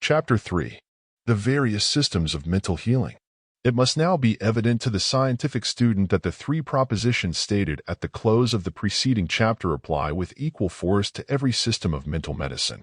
Chapter 3. The various systems of mental healing. It must now be evident to the scientific student that the three propositions stated at the close of the preceding chapter apply with equal force to every system of mental medicine,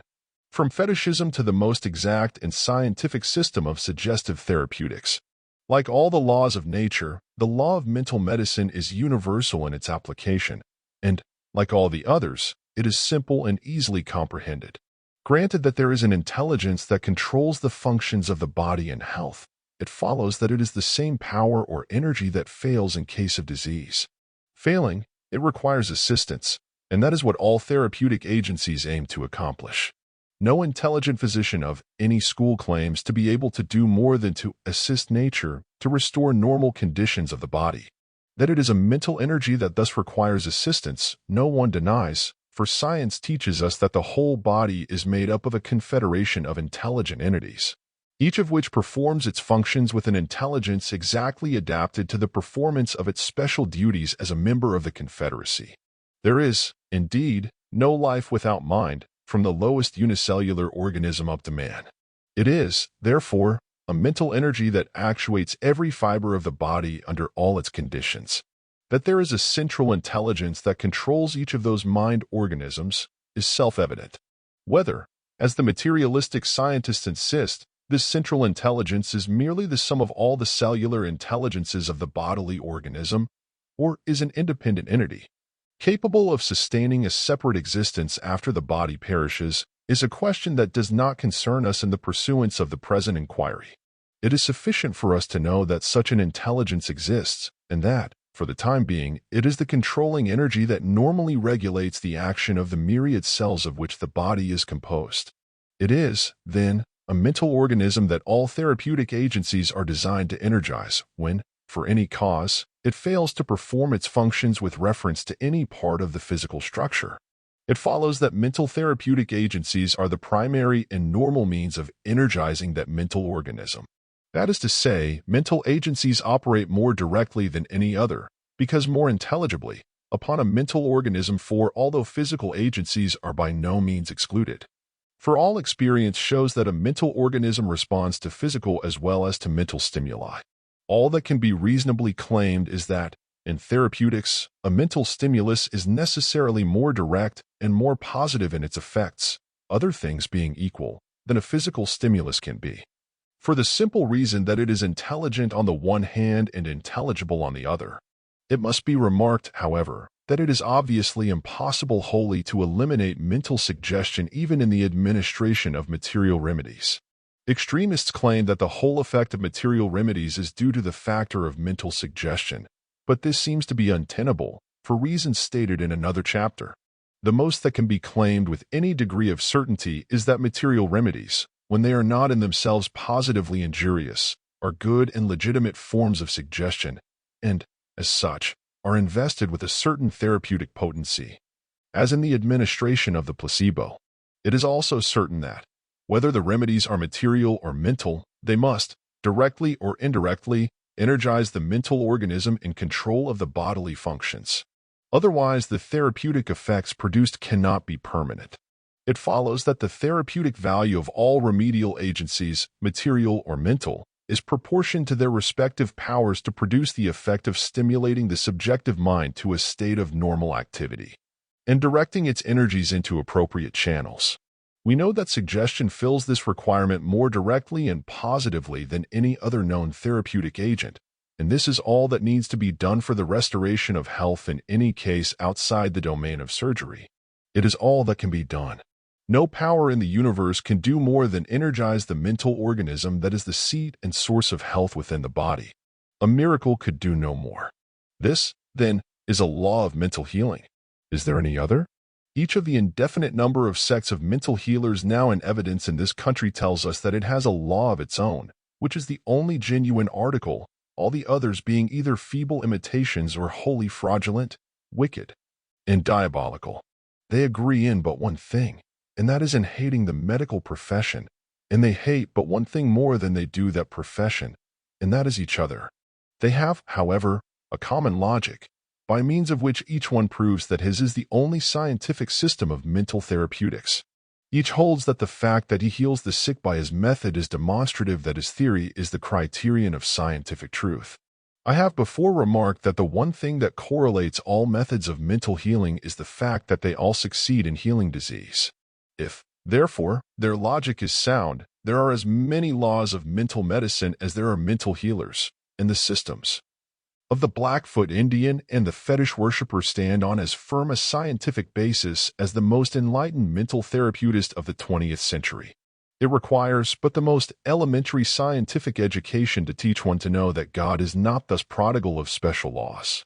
from fetishism to the most exact and scientific system of suggestive therapeutics. Like all the laws of nature, the law of mental medicine is universal in its application, and, like all the others, it is simple and easily comprehended. Granted that there is an intelligence that controls the functions of the body and health, it follows that it is the same power or energy that fails in case of disease. Failing, it requires assistance, and that is what all therapeutic agencies aim to accomplish. No intelligent physician of any school claims to be able to do more than to assist nature to restore normal conditions of the body. That it is a mental energy that thus requires assistance, no one denies, for science teaches us that the whole body is made up of a confederation of intelligent entities, each of which performs its functions with an intelligence exactly adapted to the performance of its special duties as a member of the confederacy. There is, indeed, no life without mind, from the lowest unicellular organism up to man. It is, therefore, a mental energy that actuates every fiber of the body under all its conditions. That there is a central intelligence that controls each of those mind organisms is self-evident. Whether, as the materialistic scientists insist, this central intelligence is merely the sum of all the cellular intelligences of the bodily organism, or is an independent entity, capable of sustaining a separate existence after the body perishes, is a question that does not concern us in the pursuance of the present inquiry. It is sufficient for us to know that such an intelligence exists, and that, for the time being, it is the controlling energy that normally regulates the action of the myriad cells of which the body is composed. It is, then, a mental organism that all therapeutic agencies are designed to energize when, for any cause, it fails to perform its functions with reference to any part of the physical structure. It follows that mental therapeutic agencies are the primary and normal means of energizing that mental organism. That is to say, mental agencies operate more directly than any other, because more intelligibly, upon a mental organism, for although physical agencies are by no means excluded. For all experience shows that a mental organism responds to physical as well as to mental stimuli. All that can be reasonably claimed is that, in therapeutics, a mental stimulus is necessarily more direct and more positive in its effects, other things being equal, than a physical stimulus can be. For the simple reason that it is intelligent on the one hand and intelligible on the other. It must be remarked, however, that it is obviously impossible wholly to eliminate mental suggestion even in the administration of material remedies. Extremists claim that the whole effect of material remedies is due to the factor of mental suggestion, but this seems to be untenable, for reasons stated in another chapter. The most that can be claimed with any degree of certainty is that material remedies, when they are not in themselves positively injurious, are good and legitimate forms of suggestion, and, as such, are invested with a certain therapeutic potency. As in the administration of the placebo, it is also certain that, whether the remedies are material or mental, they must, directly or indirectly, energize the mental organism in control of the bodily functions. Otherwise, the therapeutic effects produced cannot be permanent. It follows that the therapeutic value of all remedial agencies, material or mental, is proportioned to their respective powers to produce the effect of stimulating the subjective mind to a state of normal activity, and directing its energies into appropriate channels. We know that suggestion fills this requirement more directly and positively than any other known therapeutic agent, and this is all that needs to be done for the restoration of health in any case outside the domain of surgery. It is all that can be done. No power in the universe can do more than energize the mental organism that is the seat and source of health within the body. A miracle could do no more. This, then, is a law of mental healing. Is there any other? Each of the indefinite number of sects of mental healers now in evidence in this country tells us that it has a law of its own, which is the only genuine article, all the others being either feeble imitations or wholly fraudulent, wicked, and diabolical. They agree in but one thing, and that is in hating the medical profession, and they hate but one thing more than they do that profession, and that is each other. They have, however, a common logic, by means of which each one proves that his is the only scientific system of mental therapeutics. Each holds that the fact that he heals the sick by his method is demonstrative that his theory is the criterion of scientific truth. I have before remarked that the one thing that correlates all methods of mental healing is the fact that they all succeed in healing disease. If, therefore, their logic is sound, there are as many laws of mental medicine as there are mental healers, and the systems of the Blackfoot Indian and the fetish worshiper stand on as firm a scientific basis as the most enlightened mental therapeutist of the 20th century. It requires but the most elementary scientific education to teach one to know that God is not thus prodigal of special laws.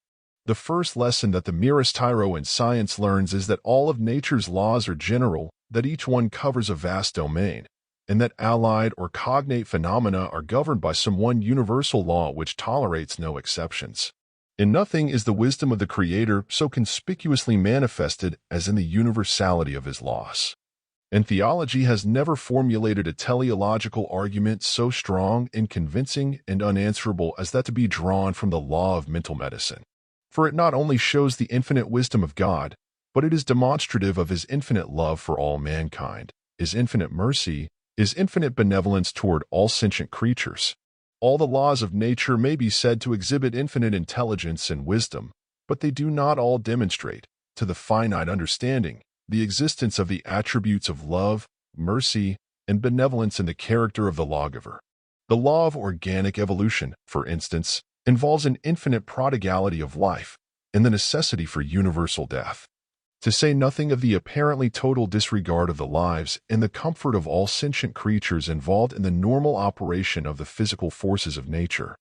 The first lesson that the merest tyro in science learns is that all of nature's laws are general, that each one covers a vast domain, and that allied or cognate phenomena are governed by some one universal law which tolerates no exceptions. In nothing is the wisdom of the Creator so conspicuously manifested as in the universality of his laws. And theology has never formulated a teleological argument so strong and convincing and unanswerable as that to be drawn from the law of mental medicine. For it not only shows the infinite wisdom of God, but it is demonstrative of his infinite love for all mankind, his infinite mercy, his infinite benevolence toward all sentient creatures. All the laws of nature may be said to exhibit infinite intelligence and wisdom, but they do not all demonstrate, to the finite understanding, the existence of the attributes of love, mercy, and benevolence in the character of the lawgiver. The law of organic evolution, for instance, involves an infinite prodigality of life and the necessity for universal death. To say nothing of the apparently total disregard of the lives and the comfort of all sentient creatures involved in the normal operation of the physical forces of nature.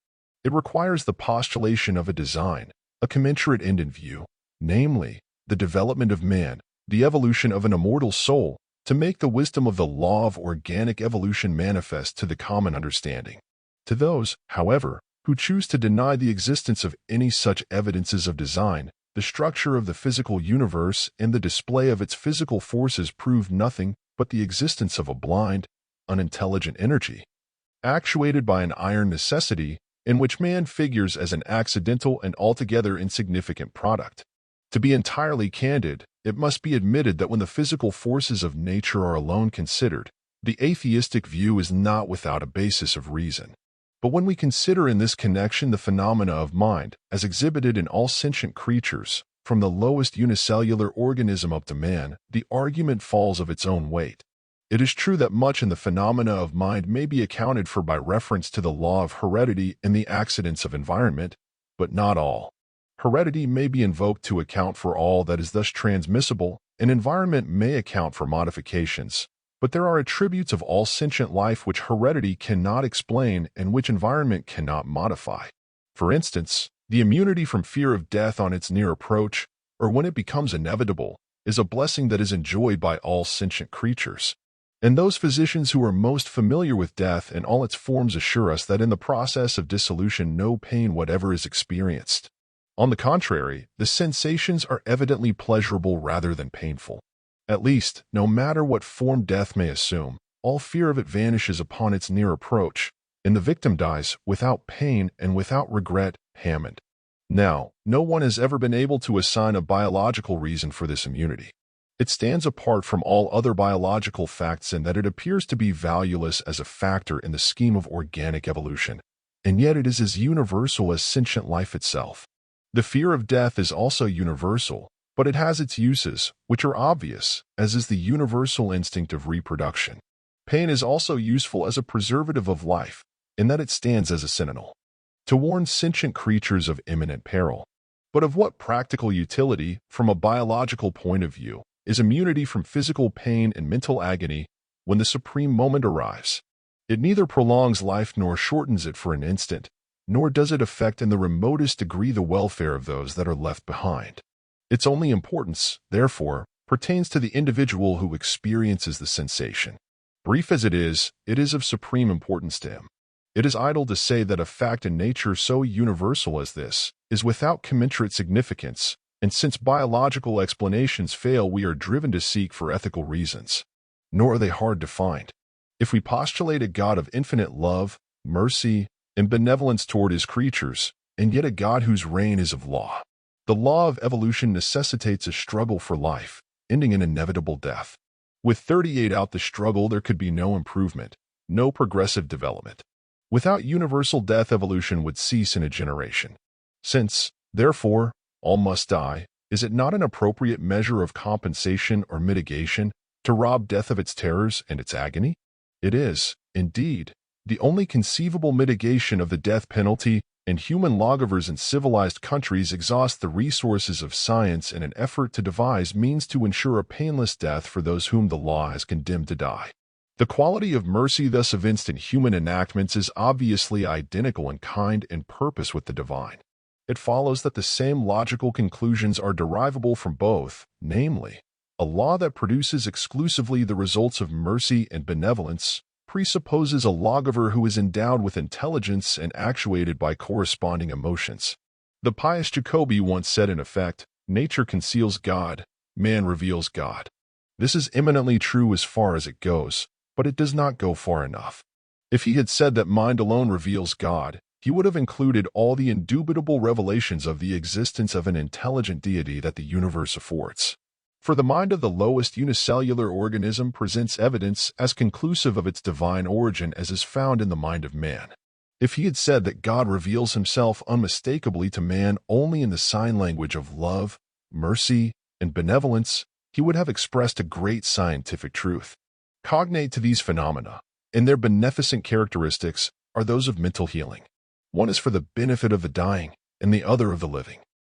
It requires the postulation of a design, a commensurate end in view, namely, the development of man, the evolution of an immortal soul, to make the wisdom of the law of organic evolution manifest to the common understanding. To those, however, who choose to deny the existence of any such evidences of design, the structure of the physical universe and the display of its physical forces prove nothing but the existence of a blind, unintelligent energy, actuated by an iron necessity, in which man figures as an accidental and altogether insignificant product. To be entirely candid, it must be admitted that when the physical forces of nature are alone considered, the atheistic view is not without a basis of reason. But when we consider in this connection the phenomena of mind, as exhibited in all sentient creatures, from the lowest unicellular organism up to man, the argument falls of its own weight. It is true that much in the phenomena of mind may be accounted for by reference to the law of heredity and the accidents of environment, but not all. Heredity may be invoked to account for all that is thus transmissible, and environment may account for modifications. But there are attributes of all sentient life which heredity cannot explain and which environment cannot modify. For instance, the immunity from fear of death on its near approach, or when it becomes inevitable, is a blessing that is enjoyed by all sentient creatures. And those physicians who are most familiar with death in all its forms assure us that in the process of dissolution no pain whatever is experienced. On the contrary, the sensations are evidently pleasurable rather than painful. At least, no matter what form death may assume, all fear of it vanishes upon its near approach, and the victim dies without pain and without regret. Hammond. Now, no one has ever been able to assign a biological reason for this immunity. It stands apart from all other biological facts in that it appears to be valueless as a factor in the scheme of organic evolution, and yet it is as universal as sentient life itself. The fear of death is also universal, but it has its uses, which are obvious, as is the universal instinct of reproduction. Pain is also useful as a preservative of life, in that it stands as a sentinel, to warn sentient creatures of imminent peril. But of what practical utility, from a biological point of view, is immunity from physical pain and mental agony when the supreme moment arrives? It neither prolongs life nor shortens it for an instant, nor does it affect in the remotest degree the welfare of those that are left behind. Its only importance, therefore, pertains to the individual who experiences the sensation. Brief as it is of supreme importance to him. It is idle to say that a fact in nature so universal as this is without commensurate significance, and since biological explanations fail, we are driven to seek for ethical reasons. Nor are they hard to find. If we postulate a God of infinite love, mercy, and benevolence toward his creatures, and yet a God whose reign is of law, the law of evolution necessitates a struggle for life, ending in inevitable death. With 38 out the struggle, there could be no improvement, no progressive development. Without universal death, evolution would cease in a generation. Since, therefore, all must die, is it not an appropriate measure of compensation or mitigation to rob death of its terrors and its agony? It is, indeed, the only conceivable mitigation of the death penalty, and human lawgivers in civilized countries exhaust the resources of science in an effort to devise means to ensure a painless death for those whom the law has condemned to die. The quality of mercy thus evinced in human enactments is obviously identical in kind and purpose with the divine. It follows that the same logical conclusions are derivable from both, namely, a law that produces exclusively the results of mercy and benevolence presupposes a lawgiver who is endowed with intelligence and actuated by corresponding emotions. The pious Jacobi once said in effect, "Nature conceals God, man reveals God." This is eminently true as far as it goes, but it does not go far enough. If he had said that mind alone reveals God, he would have included all the indubitable revelations of the existence of an intelligent deity that the universe affords. For the mind of the lowest unicellular organism presents evidence as conclusive of its divine origin as is found in the mind of man. If he had said that God reveals himself unmistakably to man only in the sign language of love, mercy, and benevolence, he would have expressed a great scientific truth. Cognate to these phenomena, and their beneficent characteristics, are those of mental healing. One is for the benefit of the dying, and the other of the living.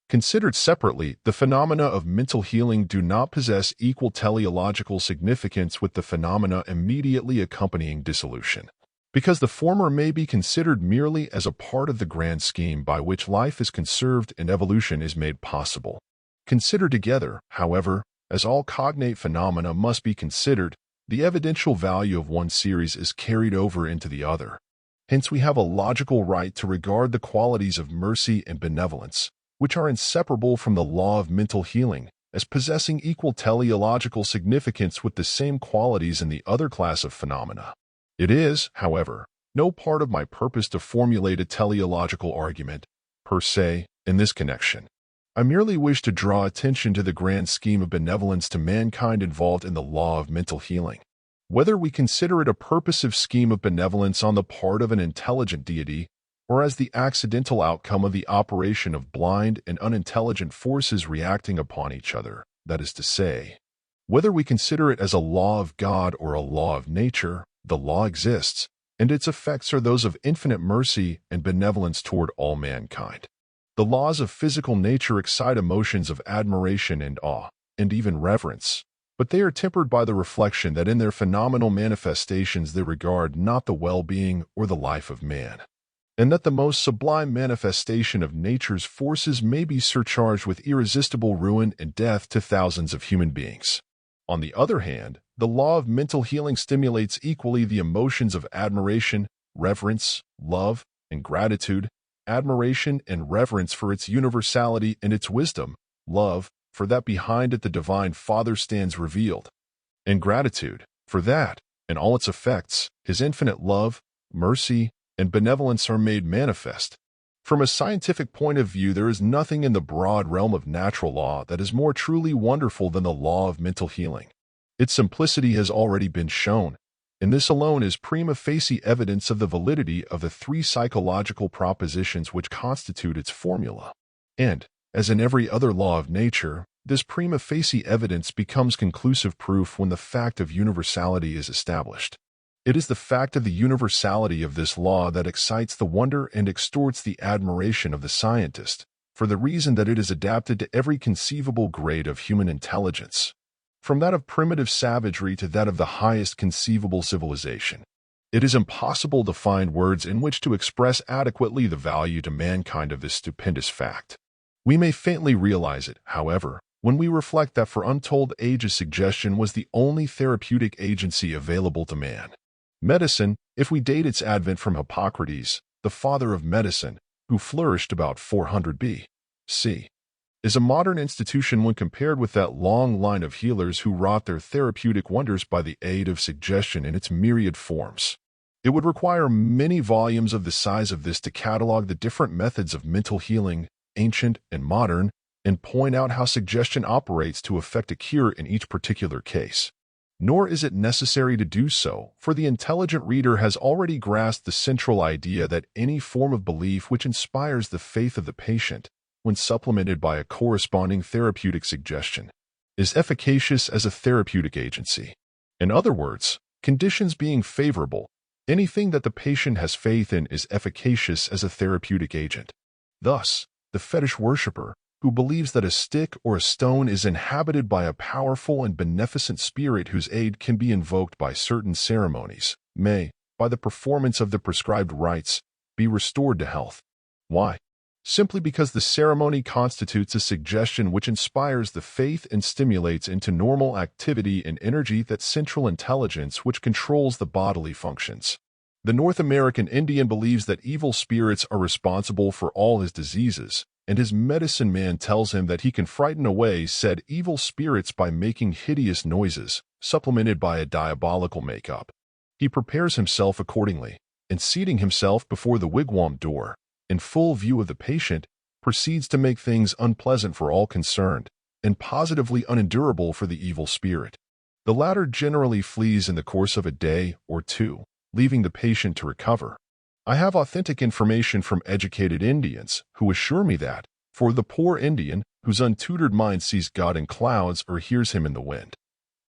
Considered separately, the phenomena of mental healing do not possess equal teleological significance with the phenomena immediately accompanying dissolution, because the former may be considered merely as a part of the grand scheme by which life is conserved and evolution is made possible. Considered together, however, as all cognate phenomena must be considered, the evidential value of one series is carried over into the other. Hence we have a logical right to regard the qualities of mercy and benevolence, which are inseparable from the law of mental healing, as possessing equal teleological significance with the same qualities in the other class of phenomena. It is, however, no part of my purpose to formulate a teleological argument, per se, in this connection. I merely wish to draw attention to the grand scheme of benevolence to mankind involved in the law of mental healing. Whether we consider it a purposive scheme of benevolence on the part of an intelligent deity, or as the accidental outcome of the operation of blind and unintelligent forces reacting upon each other, that is to say, whether we consider it as a law of God or a law of nature, the law exists, and its effects are those of infinite mercy and benevolence toward all mankind. The laws of physical nature excite emotions of admiration and awe, and even reverence, but they are tempered by the reflection that in their phenomenal manifestations they regard not the well-being or the life of man, and that the most sublime manifestation of nature's forces may be surcharged with irresistible ruin and death to thousands of human beings. On the other hand, the law of mental healing stimulates equally the emotions of admiration, reverence, love, and gratitude, admiration and reverence for its universality and its wisdom, love, for that behind it the Divine Father stands revealed, and gratitude, for that, in all its effects, his infinite love, mercy, and benevolence are made manifest. From a scientific point of view, there is nothing in the broad realm of natural law that is more truly wonderful than the law of mental healing. Its simplicity has already been shown, and this alone is prima facie evidence of the validity of the three psychological propositions which constitute its formula. And, as in every other law of nature, this prima facie evidence becomes conclusive proof when the fact of universality is established. It is the fact of the universality of this law that excites the wonder and extorts the admiration of the scientist, for the reason that it is adapted to every conceivable grade of human intelligence, from that of primitive savagery to that of the highest conceivable civilization. It is impossible to find words in which to express adequately the value to mankind of this stupendous fact. We may faintly realize it, however, when we reflect that for untold ages suggestion was the only therapeutic agency available to man. Medicine, if we date its advent from Hippocrates, the father of medicine, who flourished about 400 B.C., is a modern institution when compared with that long line of healers who wrought their therapeutic wonders by the aid of suggestion in its myriad forms. It would require many volumes of the size of this to catalog the different methods of mental healing, ancient and modern, and point out how suggestion operates to effect a cure in each particular case. Nor is it necessary to do so, for the intelligent reader has already grasped the central idea that any form of belief which inspires the faith of the patient, when supplemented by a corresponding therapeutic suggestion, is efficacious as a therapeutic agency. In other words, conditions being favorable, anything that the patient has faith in is efficacious as a therapeutic agent. Thus, the fetish worshipper, who believes that a stick or a stone is inhabited by a powerful and beneficent spirit whose aid can be invoked by certain ceremonies, may, by the performance of the prescribed rites, be restored to health. Why? Simply because the ceremony constitutes a suggestion which inspires the faith and stimulates into normal activity and energy that central intelligence which controls the bodily functions. The North American Indian believes that evil spirits are responsible for all his diseases, and his medicine man tells him that he can frighten away said evil spirits by making hideous noises, supplemented by a diabolical makeup. He prepares himself accordingly, and seating himself before the wigwam door, in full view of the patient, proceeds to make things unpleasant for all concerned, and positively unendurable for the evil spirit. The latter generally flees in the course of a day or two, leaving the patient to recover. I have authentic information from educated Indians who assure me that, for the poor Indian, whose untutored mind sees God in clouds or hears him in the wind,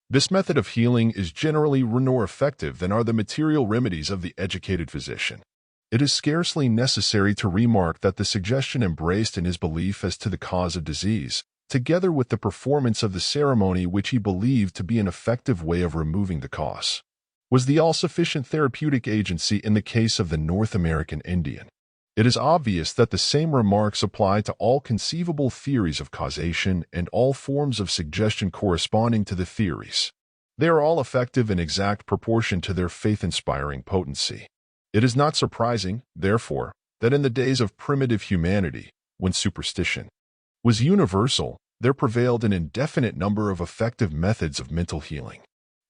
this method of healing is generally more effective than are the material remedies of the educated physician. It is scarcely necessary to remark that the suggestion embraced in his belief as to the cause of disease, together with the performance of the ceremony which he believed to be an effective way of removing the cause, was the all-sufficient therapeutic agency in the case of the North American Indian. It is obvious that the same remarks apply to all conceivable theories of causation and all forms of suggestion corresponding to the theories. They are all effective in exact proportion to their faith-inspiring potency. It is not surprising, therefore, that in the days of primitive humanity, when superstition was universal, there prevailed an indefinite number of effective methods of mental healing.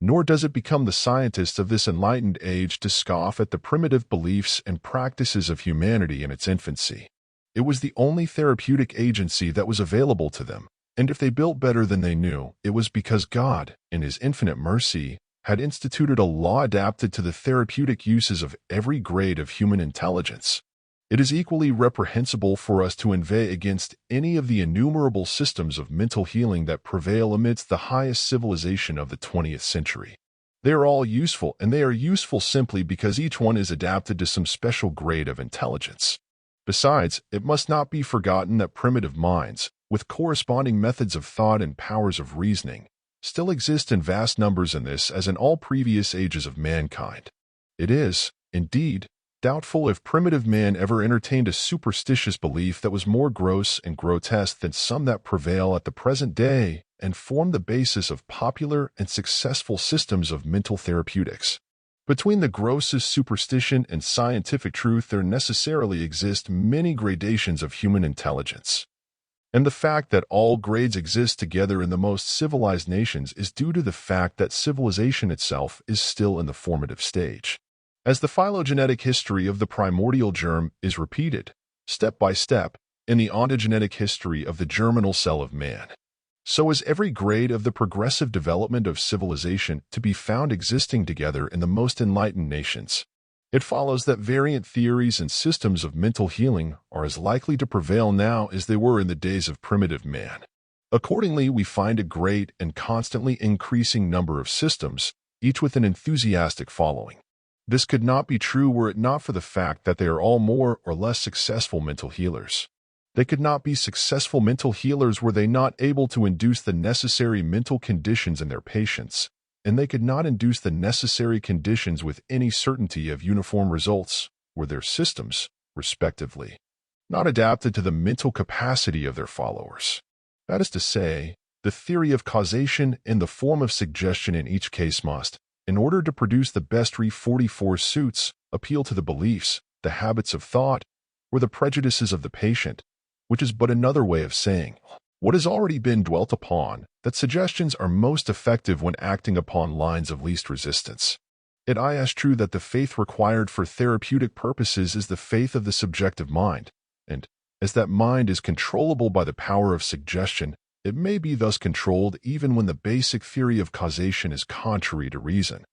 Nor does it become the scientists of this enlightened age to scoff at the primitive beliefs and practices of humanity in its infancy. It was the only therapeutic agency that was available to them, and if they built better than they knew, it was because God, in His infinite mercy, had instituted a law adapted to the therapeutic uses of every grade of human intelligence. It is equally reprehensible for us to inveigh against any of the innumerable systems of mental healing that prevail amidst the highest civilization of the 20th century. They are all useful, and they are useful simply because each one is adapted to some special grade of intelligence. Besides, it must not be forgotten that primitive minds, with corresponding methods of thought and powers of reasoning, still exist in vast numbers in this as in all previous ages of mankind. It is, indeed, doubtful if primitive man ever entertained a superstitious belief that was more gross and grotesque than some that prevail at the present day and form the basis of popular and successful systems of mental therapeutics. Between the grossest superstition and scientific truth there necessarily exist many gradations of human intelligence. And the fact that all grades exist together in the most civilized nations is due to the fact that civilization itself is still in the formative stage. As the phylogenetic history of the primordial germ is repeated, step by step, in the ontogenetic history of the germinal cell of man, so is every grade of the progressive development of civilization to be found existing together in the most enlightened nations. It follows that variant theories and systems of mental healing are as likely to prevail now as they were in the days of primitive man. Accordingly, we find a great and constantly increasing number of systems, each with an enthusiastic following. This could not be true were it not for the fact that they are all more or less successful mental healers. They could not be successful mental healers were they not able to induce the necessary mental conditions in their patients, and they could not induce the necessary conditions with any certainty of uniform results, were their systems, respectively, not adapted to the mental capacity of their followers. That is to say, the theory of causation in the form of suggestion in each case must, in order to produce the best 44 suits, appeal to the beliefs, the habits of thought, or the prejudices of the patient, which is but another way of saying what has already been dwelt upon, that suggestions are most effective when acting upon lines of least resistance. It is true that the faith required for therapeutic purposes is the faith of the subjective mind, and, as that mind is controllable by the power of suggestion, It may be thus controlled even when the basic theory of causation is contrary to reason,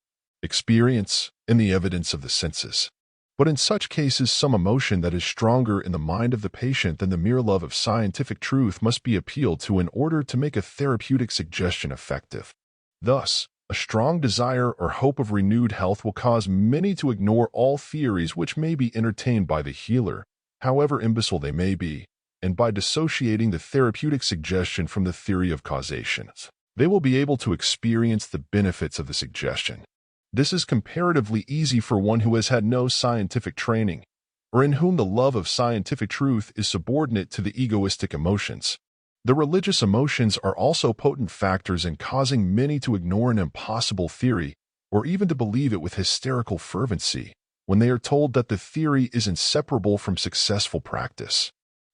experience, and the evidence of the senses. But in such cases, some emotion that is stronger in the mind of the patient than the mere love of scientific truth must be appealed to in order to make a therapeutic suggestion effective. Thus, a strong desire or hope of renewed health will cause many to ignore all theories which may be entertained by the healer, however imbecile they may be, and by dissociating the therapeutic suggestion from the theory of causation, they will be able to experience the benefits of the suggestion. This is comparatively easy for one who has had no scientific training, or in whom the love of scientific truth is subordinate to the egoistic emotions. The religious emotions are also potent factors in causing many to ignore an impossible theory, or even to believe it with hysterical fervency, when they are told that the theory is inseparable from successful practice.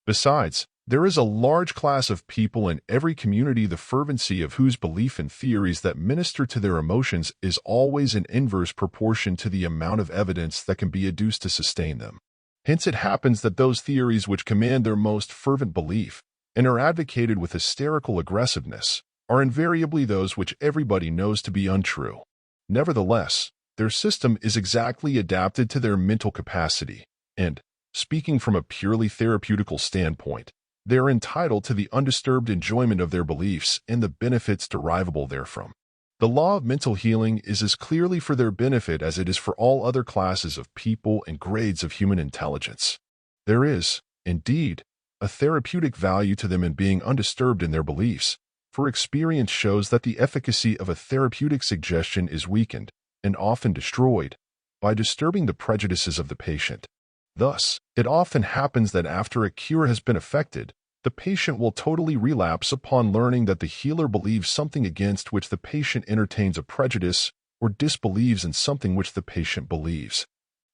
Besides, there is a large class of people in every community the fervency of whose belief in theories that minister to their emotions is always in inverse proportion to the amount of evidence that can be adduced to sustain them. Hence it happens that those theories which command their most fervent belief and are advocated with hysterical aggressiveness are invariably those which everybody knows to be untrue. Nevertheless, their system is exactly adapted to their mental capacity, and, speaking from a purely therapeutical standpoint, they are entitled to the undisturbed enjoyment of their beliefs and the benefits derivable therefrom. The law of mental healing is as clearly for their benefit as it is for all other classes of people and grades of human intelligence. There is, indeed, a therapeutic value to them in being undisturbed in their beliefs, for experience shows that the efficacy of a therapeutic suggestion is weakened, and often destroyed, by disturbing the prejudices of the patient. Thus, it often happens that after a cure has been effected, the patient will totally relapse upon learning that the healer believes something against which the patient entertains a prejudice or disbelieves in something which the patient believes,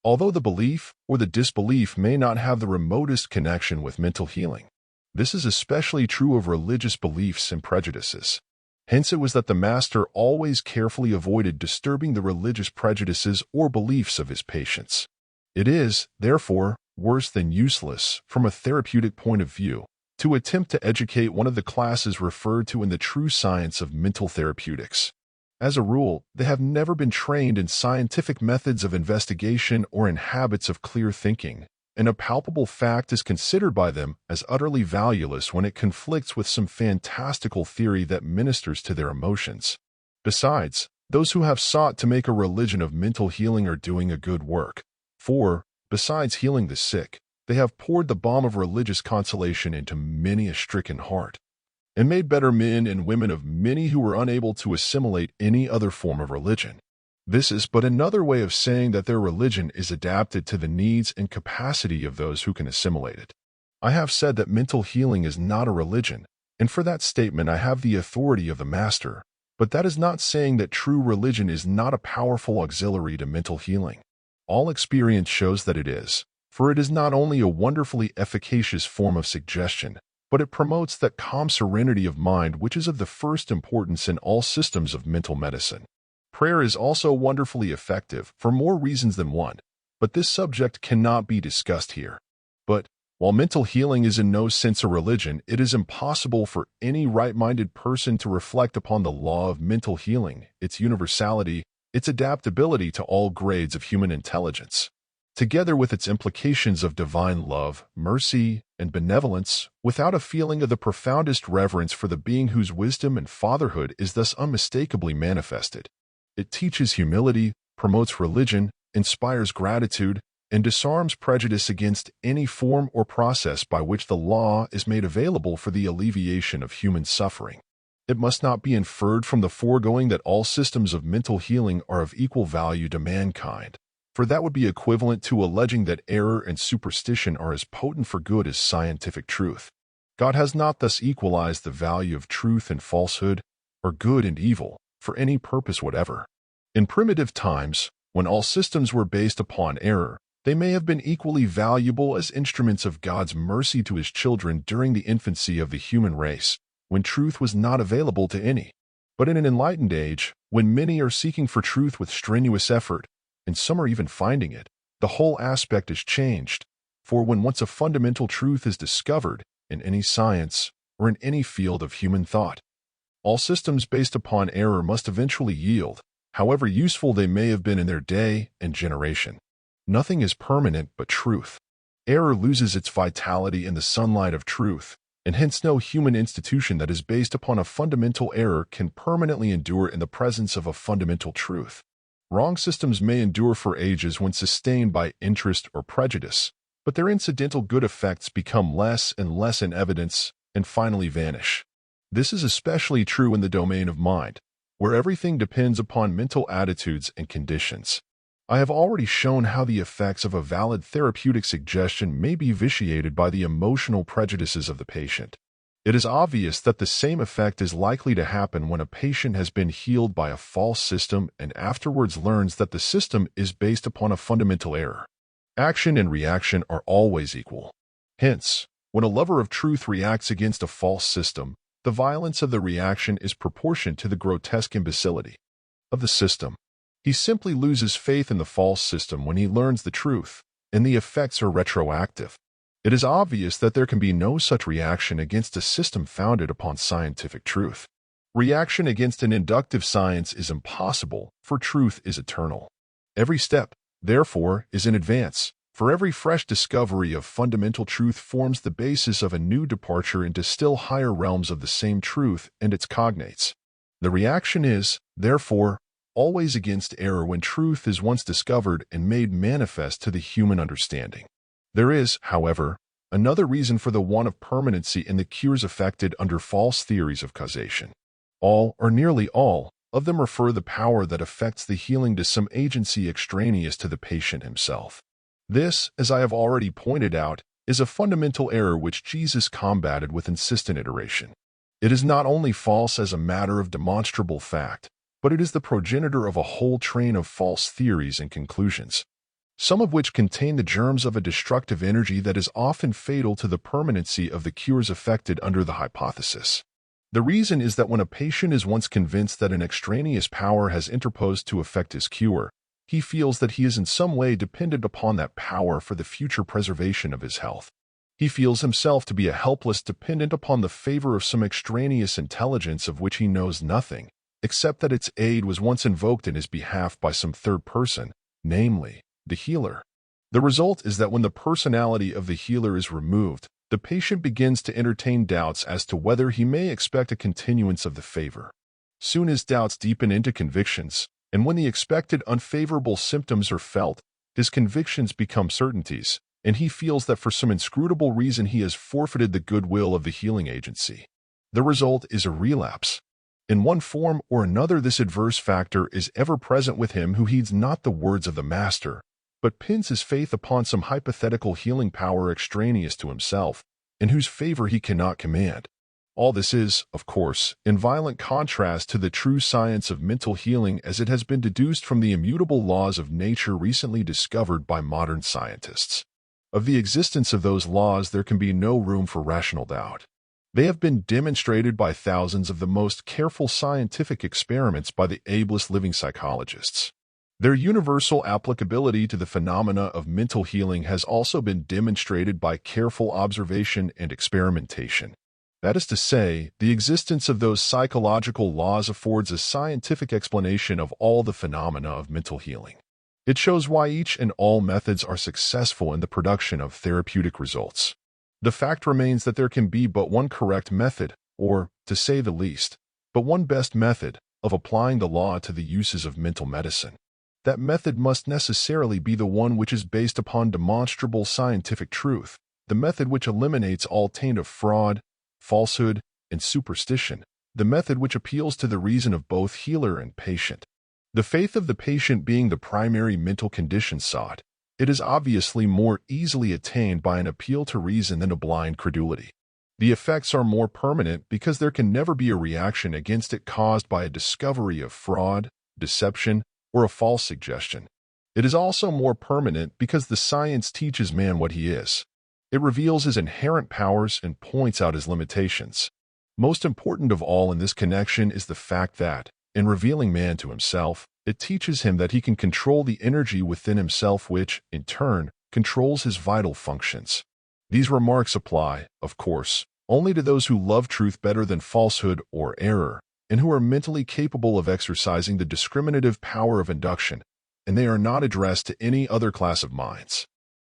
although the belief or the disbelief may not have the remotest connection with mental healing. This is especially true of religious beliefs and prejudices. Hence it was that the master always carefully avoided disturbing the religious prejudices or beliefs of his patients. It is, therefore, worse than useless, from a therapeutic point of view, to attempt to educate one of the classes referred to in the true science of mental therapeutics. As a rule, they have never been trained in scientific methods of investigation or in habits of clear thinking, and a palpable fact is considered by them as utterly valueless when it conflicts with some fantastical theory that ministers to their emotions. Besides, those who have sought to make a religion of mental healing are doing a good work. For, besides healing the sick, they have poured the balm of religious consolation into many a stricken heart, and made better men and women of many who were unable to assimilate any other form of religion. This is but another way of saying that their religion is adapted to the needs and capacity of those who can assimilate it. I have said that mental healing is not a religion, and for that statement I have the authority of the Master, but that is not saying that true religion is not a powerful auxiliary to mental healing. All experience shows that it is, for it is not only a wonderfully efficacious form of suggestion, but it promotes that calm serenity of mind which is of the first importance in all systems of mental medicine. Prayer is also wonderfully effective for more reasons than one, but this subject cannot be discussed here. But, while mental healing is in no sense a religion, it is impossible for any right-minded person to reflect upon the law of mental healing, its universality, its adaptability to all grades of human intelligence, together with its implications of divine love, mercy, and benevolence, without a feeling of the profoundest reverence for the being whose wisdom and fatherhood is thus unmistakably manifested. It teaches humility, promotes religion, inspires gratitude, and disarms prejudice against any form or process by which the law is made available for the alleviation of human suffering. It must not be inferred from the foregoing that all systems of mental healing are of equal value to mankind, for that would be equivalent to alleging that error and superstition are as potent for good as scientific truth. God has not thus equalized the value of truth and falsehood, or good and evil, for any purpose whatever. In primitive times, when all systems were based upon error, they may have been equally valuable as instruments of God's mercy to His children during the infancy of the human race, when truth was not available to any. But in an enlightened age, when many are seeking for truth with strenuous effort, and some are even finding it, the whole aspect is changed. For when once a fundamental truth is discovered, in any science, or in any field of human thought. All systems based upon error must eventually yield, however useful they may have been in their day and generation. Nothing is permanent but truth. Error loses its vitality in the sunlight of truth, and hence no human institution that is based upon a fundamental error can permanently endure in the presence of a fundamental truth. Wrong systems may endure for ages when sustained by interest or prejudice, but their incidental good effects become less and less in evidence and finally vanish. This is especially true in the domain of mind, where everything depends upon mental attitudes and conditions. I have already shown how the effects of a valid therapeutic suggestion may be vitiated by the emotional prejudices of the patient. It is obvious that the same effect is likely to happen when a patient has been healed by a false system and afterwards learns that the system is based upon a fundamental error. Action and reaction are always equal. Hence, when a lover of truth reacts against a false system, the violence of the reaction is proportionate to the grotesque imbecility of the system. He simply loses faith in the false system when he learns the truth, and the effects are retroactive. It is obvious that there can be no such reaction against a system founded upon scientific truth. Reaction against an inductive science is impossible, for truth is eternal. Every step, therefore, is in advance, for every fresh discovery of fundamental truth forms the basis of a new departure into still higher realms of the same truth and its cognates. The reaction is, therefore, always against error when truth is once discovered and made manifest to the human understanding. There is, however, another reason for the want of permanency in the cures effected under false theories of causation. All, or nearly all, of them refer the power that affects the healing to some agency extraneous to the patient himself. This, as I have already pointed out, is a fundamental error which Jesus combated with insistent iteration. It is not only false as a matter of demonstrable fact, but it is the progenitor of a whole train of false theories and conclusions, some of which contain the germs of a destructive energy that is often fatal to the permanency of the cures effected under the hypothesis. The reason is that when a patient is once convinced that an extraneous power has interposed to effect his cure, he feels that he is in some way dependent upon that power for the future preservation of his health. He feels himself to be a helpless dependent upon the favor of some extraneous intelligence of which he knows nothing, except that its aid was once invoked in his behalf by some third person, namely, the healer. The result is that when the personality of the healer is removed, the patient begins to entertain doubts as to whether he may expect a continuance of the favor. Soon his doubts deepen into convictions, and when the expected unfavorable symptoms are felt, his convictions become certainties, and he feels that for some inscrutable reason he has forfeited the goodwill of the healing agency. The result is a relapse. In one form or another, this adverse factor is ever present with him who heeds not the words of the Master, but pins his faith upon some hypothetical healing power extraneous to himself, in whose favor he cannot command. All this is, of course, in violent contrast to the true science of mental healing as it has been deduced from the immutable laws of nature recently discovered by modern scientists. Of the existence of those laws there can be no room for rational doubt. They have been demonstrated by thousands of the most careful scientific experiments by the ablest living psychologists. Their universal applicability to the phenomena of mental healing has also been demonstrated by careful observation and experimentation. That is to say, the existence of those psychological laws affords a scientific explanation of all the phenomena of mental healing. It shows why each and all methods are successful in the production of therapeutic results. The fact remains that there can be but one correct method, or, to say the least, but one best method, of applying the law to the uses of mental medicine. That method must necessarily be the one which is based upon demonstrable scientific truth, the method which eliminates all taint of fraud, falsehood, and superstition, the method which appeals to the reason of both healer and patient. The faith of the patient being the primary mental condition sought, it is obviously more easily attained by an appeal to reason than a blind credulity. The effects are more permanent because there can never be a reaction against it caused by a discovery of fraud, deception, or a false suggestion. It is also more permanent because the science teaches man what he is. It reveals his inherent powers and points out his limitations. Most important of all in this connection is the fact that, in revealing man to himself, it teaches him that he can control the energy within himself which, in turn, controls his vital functions. These remarks apply, of course, only to those who love truth better than falsehood or error, and who are mentally capable of exercising the discriminative power of induction, and they are not addressed to any other class of minds.